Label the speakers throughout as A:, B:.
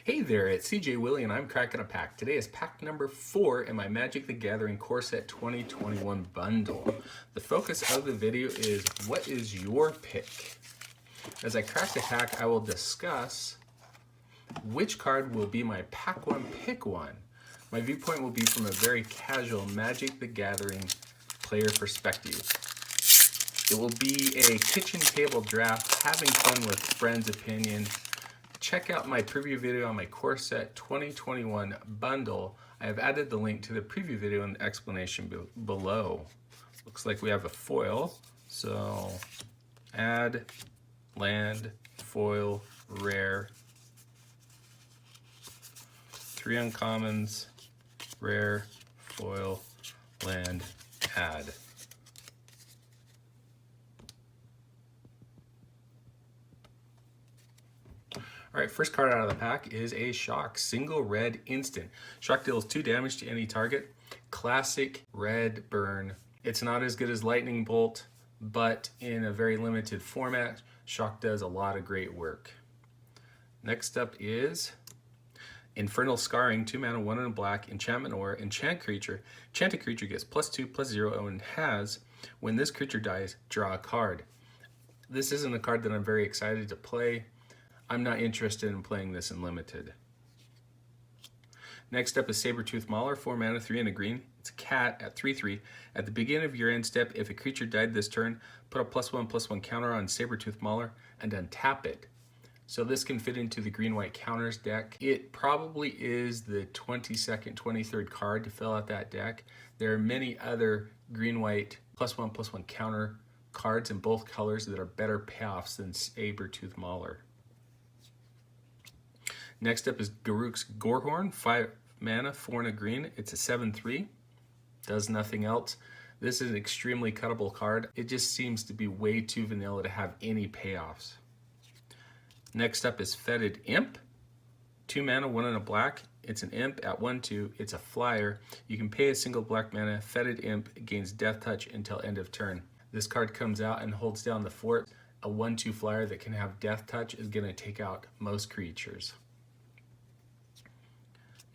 A: Hey there, it's CJ Willie and I'm cracking a pack. Today is pack number 4 in my Magic the Gathering Core Set 2021 bundle. The focus of the video is what is your pick? As I crack the pack, I will discuss which card will be my pack 1 pick 1. My viewpoint will be from a very casual Magic the Gathering player perspective. It will be a kitchen table draft, having fun with friends' opinion. Check out my preview video on my Core Set 2021 bundle. I have added the link to the preview video in the explanation below. Looks like we have a foil, so add, land, foil, rare, 3 uncommons, rare, foil, land, add. All right, first card out of the pack is a Shock, single red instant. Shock deals 2 damage to any target. Classic red burn. It's not as good as Lightning Bolt, but in a very limited format, Shock does a lot of great work. Next up is Infernal Scarring, 2 mana, 1 and a black, enchantment or enchant creature. Enchanted creature gets +2/+0 and has, when this creature dies, draw a card. This isn't a card that I'm very excited to play. I'm not interested in playing this in limited. Next up is Sabertooth Mauler, 4 mana, 3 and a green. It's a cat at 3/3. At the beginning of your end step, if a creature died this turn, put a +1/+1 counter on Sabertooth Mauler and untap it. So this can fit into the green-white counters deck. It probably is the 22nd, 23rd card to fill out that deck. There are many other green-white +1/+1 counter cards in both colors that are better payoffs than Sabertooth Mauler. Next up is Garruk's Gorehorn, 5 mana, 4 and a green. It's a 7/3, does nothing else. This is an extremely cuttable card. It just seems to be way too vanilla to have any payoffs. Next up is Fetid Imp, 2 mana, 1 and a black. It's an imp at 1/2. It's a flyer. You can pay a single black mana. Fetid Imp gains Death Touch until end of turn. This card comes out and holds down the fort. A 1/2 flyer that can have Death Touch is going to take out most creatures.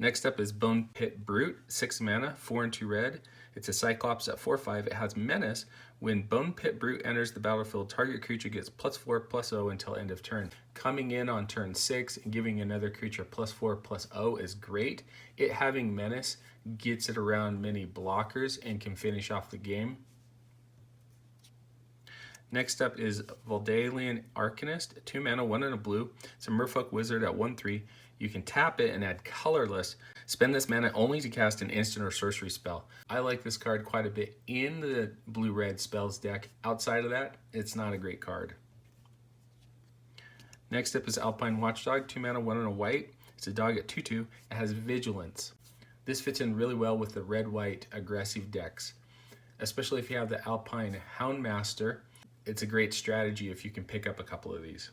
A: Next up is Bone Pit Brute, 6 mana, 4 and 2 red. It's a Cyclops at 4/5. It has Menace. When Bone Pit Brute enters the battlefield, target creature gets +4/+0 until end of turn. Coming in on turn 6 and giving another creature +4/+0 is great. It having Menace gets it around many blockers and can finish off the game. Next up is Voldalian Arcanist, 2 mana, 1 and a blue. It's a Merfolk Wizard at 1/3. You can tap it and add colorless. Spend this mana only to cast an instant or sorcery spell. I like this card quite a bit in the blue-red spells deck. Outside of that, it's not a great card. Next up is Alpine Watchdog, 2 mana, 1 and a white. It's a dog at 2/2. It has Vigilance. This fits in really well with the red-white aggressive decks, especially if you have the Alpine Houndmaster. It's a great strategy if you can pick up a couple of these.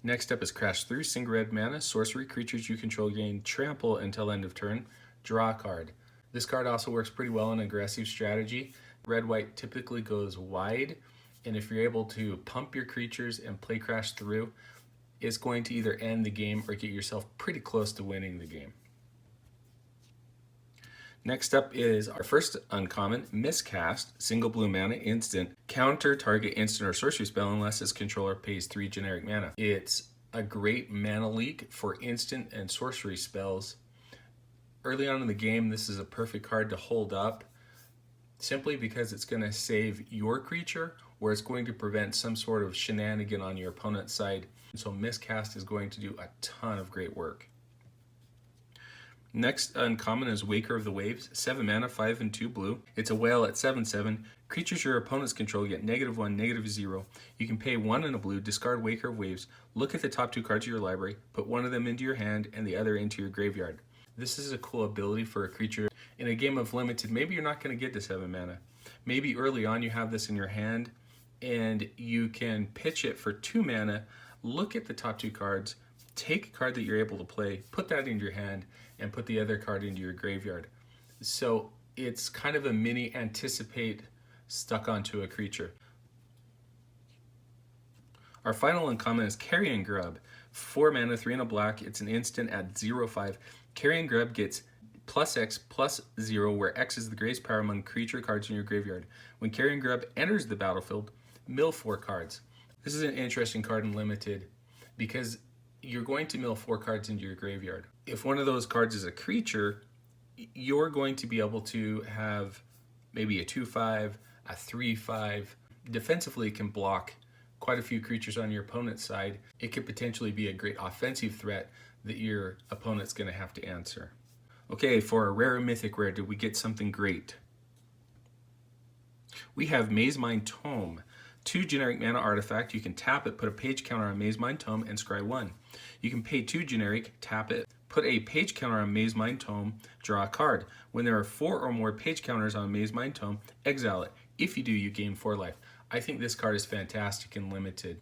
A: Next up is Crash Through, single red mana, sorcery, creatures you control gain trample until end of turn, draw a card. This card also works pretty well in aggressive strategy. Red-white typically goes wide, and if you're able to pump your creatures and play Crash Through, it's going to either end the game or get yourself pretty close to winning the game. Next up is our first uncommon, Miscast, single blue mana, instant. Counter target instant or sorcery spell unless its controller pays 3 generic mana. It's a great mana leak for instant and sorcery spells. Early on in the game, this is a perfect card to hold up simply because it's going to save your creature or it's going to prevent some sort of shenanigan on your opponent's side. So Miscast is going to do a ton of great work. Next uncommon is Waker of the Waves, 7 mana, 5 and 2 blue. It's a whale at 7/7. Creatures your opponents control get -1, -0. You can pay 1 and a blue, discard Waker of Waves, look at the top 2 cards of your library, put one of them into your hand and the other into your graveyard. This is a cool ability for a creature. In a game of limited, maybe you're not going to get to 7 mana. Maybe early on you have this in your hand and you can pitch it for 2 mana, look at the top 2 cards, take a card that you're able to play, put that into your hand, and put the other card into your graveyard. So it's kind of a mini Anticipate stuck onto a creature. Our final uncommon is Carrion Grub, 4 mana, 3 and a black. It's an instant at 0/5. Carrion Grub gets +X/+0, where X is the greatest power among creature cards in your graveyard. When Carrion Grub enters the battlefield, mill 4 cards. This is an interesting card in Limited because you're going to mill 4 cards into your graveyard. If one of those cards is a creature, you're going to be able to have maybe a 2/5, a 3/5. Defensively, it can block quite a few creatures on your opponent's side. It could potentially be a great offensive threat that your opponent's going to have to answer. Okay, for a rare mythic rare, did we get something great? We have Mazemind Tome. 2 generic mana artifact. You can tap it, put a page counter on Mazemind Tome, and scry 1. You can pay 2 generic, tap it, put a page counter on Mazemind Tome, draw a card. When there are 4 or more page counters on Mazemind Tome, exile it. If you do, you gain 4 life. I think this card is fantastic and Limited.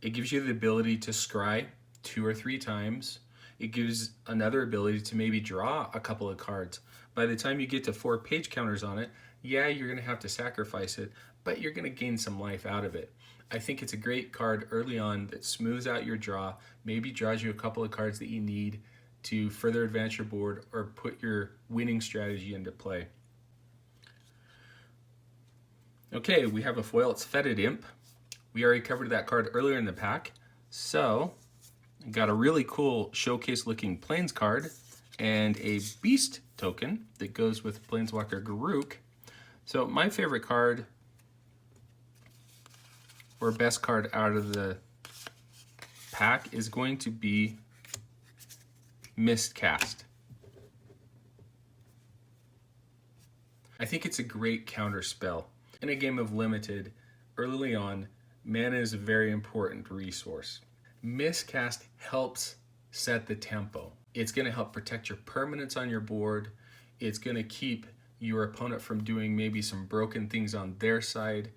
A: It gives you the ability to scry 2 or 3 times. It gives another ability to maybe draw a couple of cards. By the time you get to 4 page counters on it, yeah, you're going to have to sacrifice it, but you're going to gain some life out of it. I think it's a great card early on that smooths out your draw, maybe draws you a couple of cards that you need to further advance your board or put your winning strategy into play. Okay, we have a foil. It's Fetid Imp. We already covered that card earlier in the pack. So, got a really cool showcase looking Plains card and a Beast token that goes with Planeswalker Garruk. So my favorite card, or best card out of the pack, is going to be Mistcast. I think it's a great counter spell. In a game of Limited, early on, mana is a very important resource. Mistcast helps set the tempo. It's going to help protect your permanents on your board. It's going to keep your opponent from doing maybe some broken things on their side.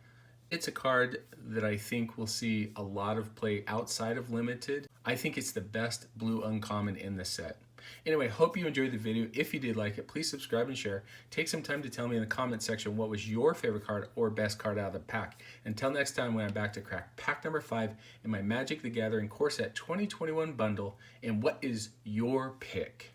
A: It's a card that I think will see a lot of play outside of Limited. I think it's the best blue uncommon in the set. Anyway, hope you enjoyed the video. If you did like it, please subscribe and share. Take some time to tell me in the comment section what was your favorite card or best card out of the pack. Until next time, when I'm back to crack pack number 5 in my Magic the Gathering Core Set 2021 bundle, and what is your pick?